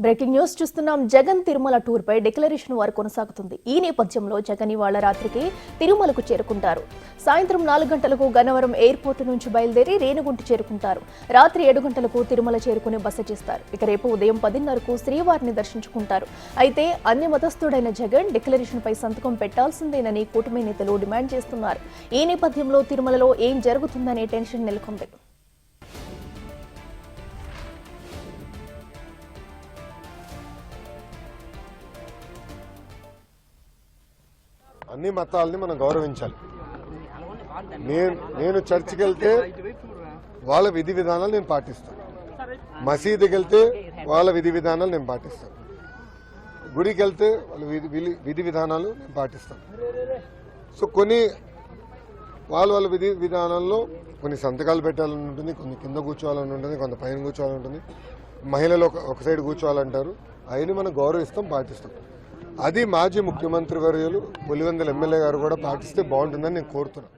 Breaking news చూస్తున్నాం. Jagan Tirumala tour పై declaration వారు కొనసాగుతుంది. ఈ నేపథ్యంలో జగన్ ఇవాళ రాత్రికి తిరుమలకు చేరుకుంటారు. సాయంత్రం 4 గంటలకు గన్నవరం ఎయిర్పోర్టు నుంచి బయలుదేరి రేణిగుంట చేరుకుంటారు. రాత్రి 7 గంటలకు తిరుమల చేరుకుని బస చేస్తారు. ఇక రేపు ఉదయం 10:30కు శ్రీవారిని దర్శించుకుంటారు. అయితే అన్ని మతస్థుడైన జగన్ డిక్లరేషన్ పై సంతకం పెట్టాల్సిందేనని కూటమి నేతలు డిమాండ్ చేస్తున్నారు. ఈ నేపథ్యంలో తిరుమలలో ఏం జరుగుతుందనే టెన్షన్ నెలకొంది. అన్ని మతాలని మనం గౌరవించాలి. నేను చర్చికి వెళ్తే వాళ్ళ విధి విధానాలు నేను పాటిస్తాను. మసీదుకి వెళ్తే వాళ్ళ విధి విధానాలు నేను పాటిస్తాను. గుడికి వెళ్తే వాళ్ళ విధి విధానాలు నేను పాటిస్తాను. సో కొన్ని వాళ్ళ విధి విధానాల్లో కొన్ని సంతకాలు పెట్టాలని ఉంటుంది, కొన్ని కింద కూర్చోవాలని ఉంటుంది, కొంత పైన కూర్చోవాలని ఉంటుంది, మహిళలు ఒక సైడ్ కూర్చోవాలంటారు. అవన్నీ మనం గౌరవిస్తాం, పాటిస్తాం. అది మాజీ ముఖ్యమంత్రి వర్యులు పులివెందుల ఎమ్మెల్యే గారు కూడా పాటిస్తే బాగుంటుందని నేను కోరుతున్నాను.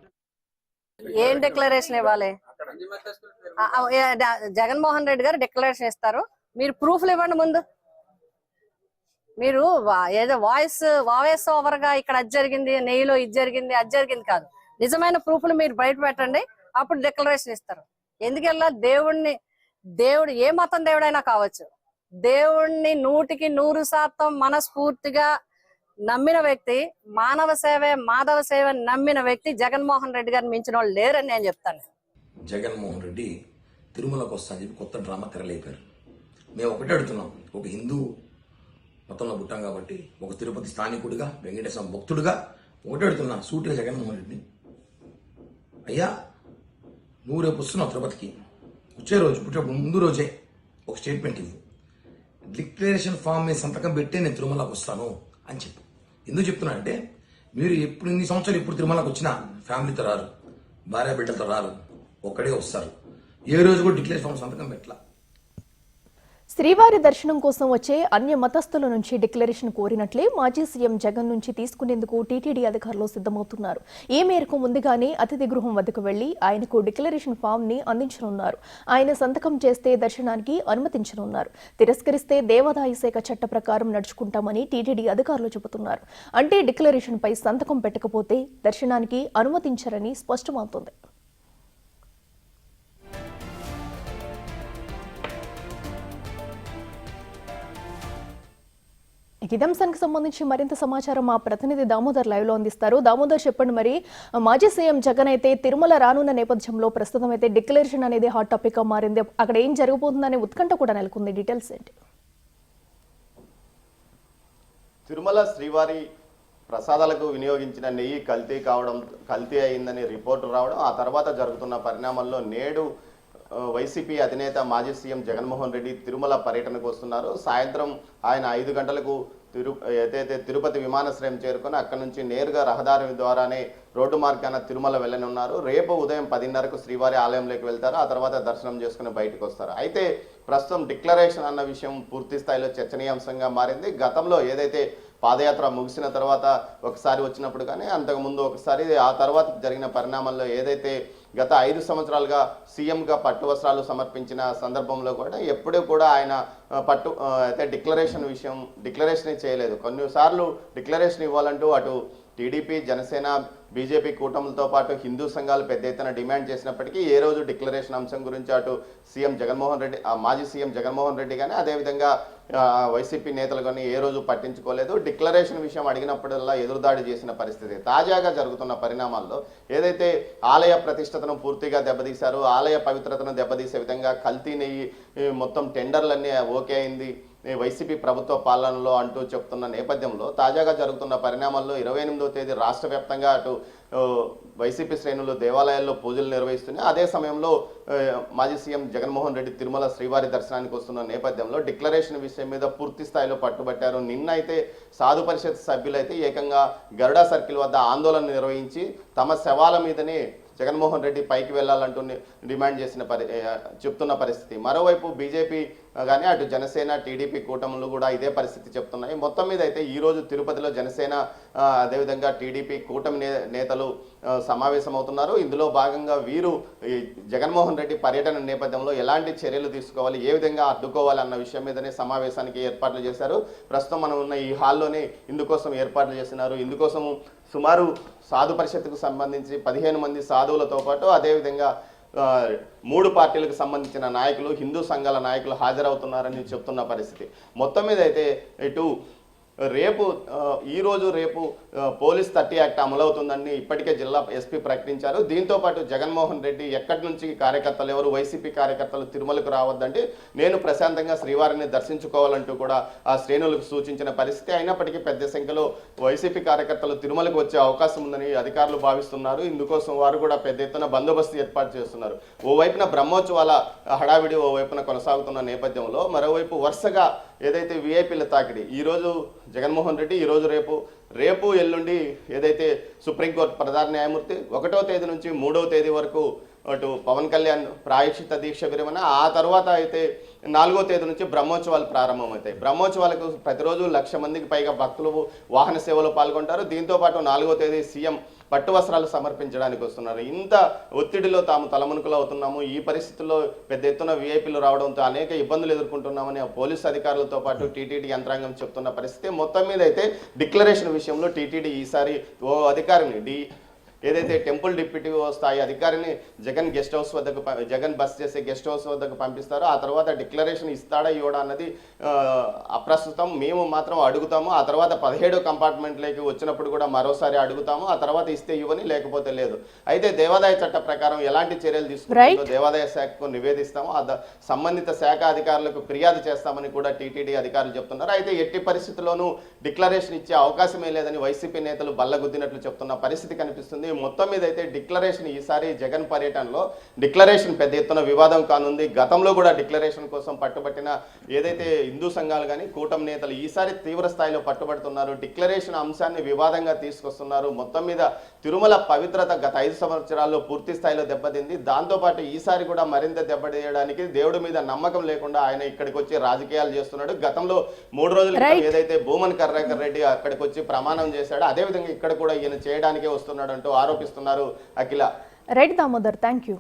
ఏం డిక్లరేషన్ ఇవ్వాలి? జగన్మోహన్ రెడ్డి గారు డిక్లరేషన్ ఇస్తారు, మీరు ప్రూఫ్లు ఇవ్వండి. ముందు మీరు ఏదో వాయిస్ ఓవర్ గా ఇక్కడ అది జరిగింది, నెయ్యిలో ఇది జరిగింది, అది జరిగింది కాదు, నిజమైన ప్రూఫ్లు మీరు బయట పెట్టండి, అప్పుడు డిక్లరేషన్ ఇస్తారు. ఎందుకెళ్ళా? దేవుడు ఏ మతం దేవుడైనా కావచ్చు, దేవుణ్ణి 100% మనస్ఫూర్తిగా నమ్మిన వ్యక్తి, మానవ సేవే మాధవ సేవ నమ్మిన వ్యక్తి జగన్మోహన్ రెడ్డి గారిని మించిన వాళ్ళు లేరని నేను చెప్తాను. జగన్మోహన్ రెడ్డి తిరుమలకు వస్తా అని చెప్పి కొత్త డ్రామా తెరలేపారు. మేము ఒకటే అడుగుతున్నాం, ఒక హిందూ మతంలో పుట్టాం కాబట్టి, ఒక తిరుపతి స్థానికుడిగా, వెంకటేశ్వర భక్తుడిగా ఒకటే అడుగుతున్నా సూటిగా జగన్మోహన్ రెడ్డిని, అయ్యా నువ్వు రేపు వస్తున్నావు తిరుపతికి, వచ్చే రోజు పుట్టేప్పుడు ముందు రోజే ఒక స్టేట్మెంట్ ఇవ్వు, డిక్లరేషన్ ఫామ్ మీద సంతకం పెట్టే నేను తిరుమలకు వస్తాను అని చెప్పు. ఎందుకు చెప్తున్నా అంటే, మీరు ఎప్పుడు ఇన్ని సంవత్సరాలు ఇప్పుడు తిరుమలకు వచ్చినా ఫ్యామిలీతో రారు, భార్య బిడ్డలతో రారు, ఒక్కడే వస్తారు. ఏ రోజు కూడా డిక్లరేషన్ ఫామ్ సంతకం పెట్టలా. శ్రీవారి దర్శనం కోసం వచ్చే అన్య మతస్థుల నుంచి డిక్లరేషన్ కోరినట్లే మాజీ సీఎం జగన్ నుంచి తీసుకునేందుకు టీటీడీ అధికారులు సిద్ధమవుతున్నారు. ఈ మేరకు ముందుగానే అతిథి గృహం వద్దకు వెళ్లి ఆయనకు డిక్లరేషన్ ఫామ్ ని అందించనున్నారు. ఆయన సంతకం చేస్తే దర్శనానికి అనుమతించనున్నారు. తిరస్కరిస్తే దేవాదాయ శాఖ చట్ట ప్రకారం నడుచుకుంటామని టీటీడీ అధికారులు చెబుతున్నారు. అంటే డిక్లరేషన్ పై సంతకం పెట్టకపోతే దర్శనానికి అనుమతించరని స్పష్టమవుతోంది. ఇదే అంశానికి సంబంధించి మరింత సమాచారం మా ప్రతినిధి దామోదర్ లైవ్ లో అందిస్తారు. దామోదర్, చెప్పండి, మరి మాజీ సీఎం జగన్ అయితే తిరుమల రానున్న నేపథ్యంలో ప్రస్తుతం అయితే డిక్లరేషన్ అనేది హాట్ టాపిక్ గా మారింది. అక్కడ ఏం జరగబోతుందనే ఉత్కంఠ కూడా నెలకొంది. డీటెయిల్స్ ఏంటి? తిరుమల శ్రీవారి ప్రసాదాలకు వినియోగించిన నెయ్యి కల్తీ అయిందని రిపోర్టు రావడం, ఆ తర్వాత జరుగుతున్న పరిణామాల్లో నేడు వైసీపీ అధినేత మాజీ సీఎం జగన్మోహన్ రెడ్డి తిరుమల పర్యటనకు వస్తున్నారు. సాయంత్రం ఆయన 5 గంటలకు ఏదైతే తిరుపతి విమానాశ్రయం చేరుకొని అక్కడి నుంచి నేరుగా రహదారి ద్వారానే రోడ్డు మార్గాన తిరుమల వెళ్ళనున్నారు. రేపు ఉదయం 10:30కు శ్రీవారి ఆలయంలోకి వెళ్తారు. ఆ తర్వాత దర్శనం చేసుకుని బయటకు వస్తారు. అయితే ప్రస్తుతం డిక్లరేషన్ అన్న విషయం పూర్తి స్థాయిలో చర్చనీయాంశంగా మారింది. గతంలో ఏదైతే పాదయాత్ర ముగిసిన తర్వాత ఒకసారి వచ్చినప్పుడు కానీ, అంతకుముందు ఒకసారి, ఆ తర్వాత జరిగిన పరిణామాల్లో ఏదైతే గత 5 సంవత్సరాలుగా సీఎంగా పట్టు వస్త్రాలు సమర్పించిన సందర్భంలో కూడా ఎప్పుడూ కూడా ఆయన అయితే డిక్లరేషన్ చేయలేదు. కొన్నిసార్లు డిక్లరేషన్ ఇవ్వాలంటూ అటు టీడీపీ, జనసేన, బీజేపీ కూటములతో పాటు హిందూ సంఘాలు పెద్ద ఎత్తున డిమాండ్ చేసినప్పటికీ ఏ రోజు డిక్లరేషన్ అంశం గురించి అటు మాజీ సీఎం జగన్మోహన్ రెడ్డి కానీ, అదేవిధంగా వైసీపీ నేతలు కానీ ఏ రోజు పట్టించుకోలేదు. డిక్లరేషన్ విషయం అడిగినప్పుడల్లా ఎదురుదాడి చేసిన పరిస్థితి. తాజాగా జరుగుతున్న పరిణామాల్లో ఏదైతే ఆలయ ప్రతిష్టతను పూర్తిగా దెబ్బతీశారు, ఆలయ పవిత్రతను దెబ్బతీసే విధంగా కల్తీ నెయ్యి మొత్తం టెండర్లన్నీ ఓకే అయింది వైసీపీ ప్రభుత్వ పాలనలో అంటూ చెప్తున్న నేపథ్యంలో తాజాగా జరుగుతున్న పరిణామాల్లో 28వ తేదీ రాష్ట్ర వ్యాప్తంగా అటు వైసీపీ శ్రేణులు దేవాలయాల్లో పూజలు నిర్వహిస్తున్నాయి. అదే సమయంలో మాజీ సీఎం జగన్మోహన్ రెడ్డి తిరుమల శ్రీవారి దర్శనానికి వస్తున్న నేపథ్యంలో డిక్లరేషన్ విషయం మీద పూర్తి స్థాయిలో పట్టుబట్టారు. నిన్న అయితే సాధు పరిషత్ సభ్యులైతే ఏకంగా గరుడా సర్కిల్ వద్ద ఆందోళన నిర్వహించి తమ శవాల మీదనే జగన్మోహన్ రెడ్డి పైకి వెళ్ళాలంటూ డిమాండ్ చేసిన చెప్తున్న పరిస్థితి. మరోవైపు బీజేపీ కానీ అటు జనసేన టీడీపీ కూటములు కూడా ఇదే పరిస్థితి చెప్తున్నాయి. మొత్తం మీద అయితే ఈరోజు తిరుపతిలో జనసేన అదేవిధంగా టీడీపీ కూటమి నేతలు సమావేశం అవుతున్నారు. ఇందులో భాగంగా వీరు ఈ జగన్మోహన్ రెడ్డి పర్యటన నేపథ్యంలో ఎలాంటి చర్యలు తీసుకోవాలి, ఏ విధంగా అడ్డుకోవాలి అన్న విషయం మీదనే సమావేశానికి ఏర్పాట్లు చేశారు. ప్రస్తుతం మనం ఉన్న ఈ హాల్లోనే ఇందుకోసం ఏర్పాట్లు చేస్తున్నారు. ఇందుకోసం సుమారు సాధు పరిషత్తుకు సంబంధించి 15 మంది సాధువులతో పాటు అదేవిధంగా 3 పార్టీలకు సంబంధించిన నాయకులు, హిందూ సంఘాల నాయకులు హాజరవుతున్నారని చెప్తున్న పరిస్థితి. మొత్తం మీద అయితే ఇటు రేపు పోలీస్ 30 యాక్ట్ అమలవుతుందని ఇప్పటికే జిల్లా ఎస్పీ ప్రకటించారు. దీంతో పాటు జగన్మోహన్ రెడ్డి ఎక్కడి నుంచి కార్యకర్తలు ఎవరు వైసీపీ కార్యకర్తలు తిరుమలకు రావద్దంటే నేను ప్రశాంతంగా శ్రీవారిని దర్శించుకోవాలంటూ కూడా ఆ శ్రేణులకు సూచించిన పరిస్థితి. అయినప్పటికీ పెద్ద సంఖ్యలో వైసీపీ కార్యకర్తలు తిరుమలకు వచ్చే అవకాశం ఉందని అధికారులు భావిస్తున్నారు. ఇందుకోసం వారు కూడా పెద్ద ఎత్తున బందోబస్తు ఏర్పాటు చేస్తున్నారు. ఓవైపున బ్రహ్మోత్సవాల హడావిడి ఓవైపున కొనసాగుతున్న నేపథ్యంలో మరోవైపు వరుసగా ఏదైతే వీఐపీల తాకిడి ఈరోజు జగన్మోహన్ రెడ్డి రేపు ఎల్లుండి ఏదైతే సుప్రీంకోర్టు ప్రధాన న్యాయమూర్తి 1వ తేదీ నుంచి 3వ తేదీ వరకు అటు పవన్ కళ్యాణ్ ప్రాయశ్చిత దీక్ష విరమణ, ఆ తర్వాత అయితే 4వ తేదీ నుంచి బ్రహ్మోత్సవాలు ప్రారంభమవుతాయి. బ్రహ్మోత్సవాలకు ప్రతిరోజు 1,00,000 మందికి పైగా భక్తులు వాహన సేవలో పాల్గొంటారు. దీంతోపాటు 4వ తేదీ సీఎం పట్టు వస్త్రాలు సమర్పించడానికి వస్తున్నారు. ఇంత ఒత్తిడిలో తాము తలమునుకలు అవుతున్నాము. ఈ పరిస్థితుల్లో పెద్ద ఎత్తున వీఐపీలు రావడంతో అనేక ఇబ్బందులు ఎదుర్కొంటున్నామని పోలీసు అధికారులతో పాటు టీటీడీ యంత్రాంగం చెప్తున్న పరిస్థితి. మొత్తం మీద అయితే డిక్లరేషన్ విషయంలో టీటీడీ ఈసారి ఓ అధికారిని ఏదైతే టెంపుల్ డిప్యూటీ స్థాయి అధికారిని జగన్ బస్ చేసే గెస్ట్ హౌస్ వద్దకు పంపిస్తారో ఆ తర్వాత డిక్లరేషన్ ఇస్తాడా ఇవ్వడా అన్నది అప్రస్తుతం. మేము మాత్రం అడుగుతాము. ఆ తర్వాత 17 కంపార్ట్మెంట్లోకి వచ్చినప్పుడు కూడా మరోసారి అడుగుతాము. ఆ తర్వాత ఇస్తే ఇవ్వని, లేకపోతే లేదు. అయితే దేవాదాయ చట్ట ప్రకారం ఎలాంటి చర్యలు తీసుకుంటుందో దేవాదాయ శాఖకు నివేదిస్తాము. సంబంధిత శాఖ అధికారులకు ఫిర్యాదు చేస్తామని కూడా టీటీడీ అధికారులు చెప్తున్నారు. అయితే ఎట్టి పరిస్థితుల్లోనూ డిక్లరేషన్ ఇచ్చే అవకాశమే లేదని వైసీపీ నేతలు బల్లగుద్దినట్లు చెప్తున్న పరిస్థితి కనిపిస్తుంది. మొత్తం మీద అయితే డిక్లరేషన్ ఈసారి జగన్ పర్యటనలో డిక్లరేషన్ పెద్ద ఎత్తున వివాదం కానుంది. గతంలో కూడా డిక్లరేషన్ కోసం పట్టుబట్టిన ఏదైతే హిందూ సంఘాలు కానీ కూటమి నేతలు ఈసారి తీవ్ర స్థాయిలో పట్టుబడుతున్నారు. డిక్లరేషన్ అంశాన్ని వివాదంగా తీసుకొస్తున్నారు. మొత్తం మీద తిరుమల పవిత్రత గత 5 సంవత్సరాల్లో పూర్తి స్థాయిలో దెబ్బతింది. దాంతోపాటు ఈసారి కూడా మరింత దెబ్బతీయడానికి దేవుడి మీద నమ్మకం లేకుండా ఆయన ఇక్కడికి వచ్చి రాజకీయాలు చేస్తున్నాడు. గతంలో 3 రోజుల క్రితం ఏదైతే భూమన్ కర్ణాకర్ రెడ్డి అక్కడికి వచ్చి ప్రమాణం చేశాడో అదేవిధంగా ఇక్కడ కూడా ఈయన చేయడానికే వస్తున్నాడు అంటూ ఆరోపిస్తున్నారు Akhila. Right Damodar, thank you.